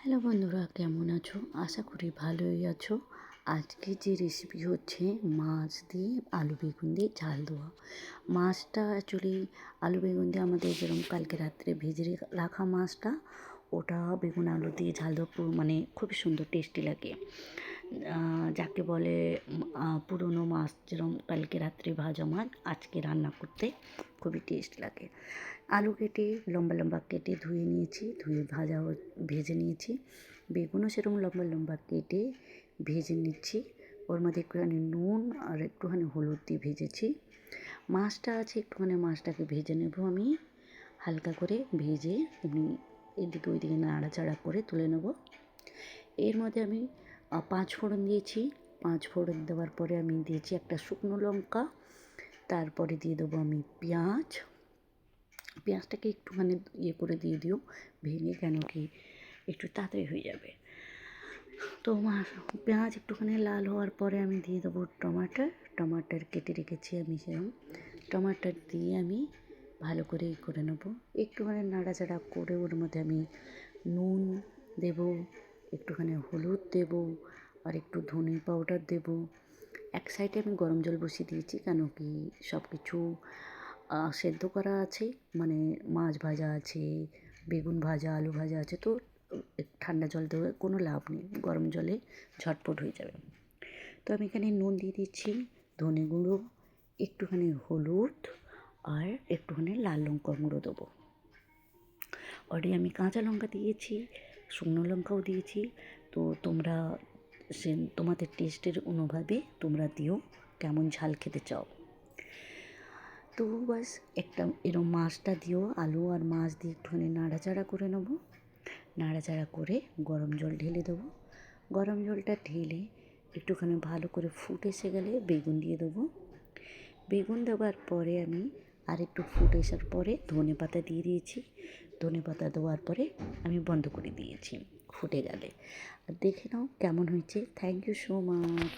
Hello বন্ধুরা, কেমন আছো? আশা করি ভালোই আছো। আজকে যে রেসিপি হচ্ছে মাছ দিয়ে আলু বেগুন দিয়ে ঝাল দেওয়া। মাছটা অ্যাকচুয়ালি আলু বেগুন দিয়ে আমাদের যেরকম কালকে রাত্রে ভেজে রাখা মাছটা, ওটা বেগুন আলু দিয়ে ঝাল দেওয়া মানে খুবই সুন্দর টেস্টি লাগে। যাকে বলে পুরনো মাছ যেরকম কালকে রাত্রে ভাজা মাছ আজকে রান্না করতে খুবই টেস্ট লাগে। আলু কেটে লম্বা লম্বা কেটে ধুয়ে নিয়েছি, ধুয়ে ভেজে নিয়েছি। বেগুনও সেরকম লম্বা লম্বা কেটে ভেজে নিচ্ছি। ওর মধ্যে একটুখানি নুন আর একটুখানি হলুদ দিয়ে ভেজেছি। মাছটা আছে, একটুখানি মাছটাকে ভেজে নেব আমি হালকা করে ভেজে এমনি এদিকে ওইদিকে নাড়াচাড়া করে তুলে নেব। এর মধ্যে আমি 5 ফোড়ন দিয়েছি। 5 ফোড়ন দেওয়ার পরে আমি দিয়েছি একটা শুকনো লঙ্কা। তারপরে দিয়ে দেবো আমি পেঁয়াজ। পেঁয়াজটাকে একটুখানি করে দিয়ে দিও ভেঙে, কেন কি একটু তাড়াতাড়ি হয়ে যাবে। তো পেঁয়াজ একটুখানি লাল হওয়ার পরে আমি দিয়ে দেবো টমাটার কেটে রেখেছি আমি সেরকম। টমাটার দিয়ে আমি ভালো করে করে নেবো, একটুখানি নাড়াচাড়া করে ওর মধ্যে আমি নুন দেব, একটুখানি হলুদ দেব, আর একটু ধনে পাউডার দেব। এক সাইডে আমি গরম জল বসিয়ে দিয়েছি, কেন কি সব কিছু সেদ্ধ করা আছে, মানে মাছ ভাজা আছে, বেগুন ভাজা, আলু ভাজা আছে, তো ঠান্ডা জল দেওয়ার কোনো লাভ নেই, গরম জলে ঝটপট হয়ে যাবে। তো আমি এখানে নুন দিয়ে দিচ্ছি, ধনে গুঁড়ো, একটুখানি হলুদ আর একটুখানি লাল লঙ্কা গুঁড়ো দেবো। অলরেডি আমি কাঁচা লঙ্কা দিয়েছি, শুকনো লঙ্কাও দিয়েছি। তো তোমরা তোমাদের টেস্টের অনুভবে তোমরা দিও কেমন ঝাল খেতে চাও। তো বাস একটা এরকম মাছটা দিও, আলু আর মাছ দিয়ে একটুখানি নাড়াচাড়া করে নেবো। নাড়াচাড়া করে গরম জল ঢেলে দেবো। গরম জলটা ঢেলে একটুখানি ভালো করে ফুটে এসে গেলে বেগুন দিয়ে দেবো। বেগুন দেওয়ার পরে আমি আর একটু ফুটে আসার পরে ধনে পাতা দিয়ে দিয়েছি। ধনে পাতা দেওয়ার পরে আমি বন্ধ করে দিয়েছি ফুটে গেলে। আর দেখে নাও কেমন হয়েছে। Thank you so much.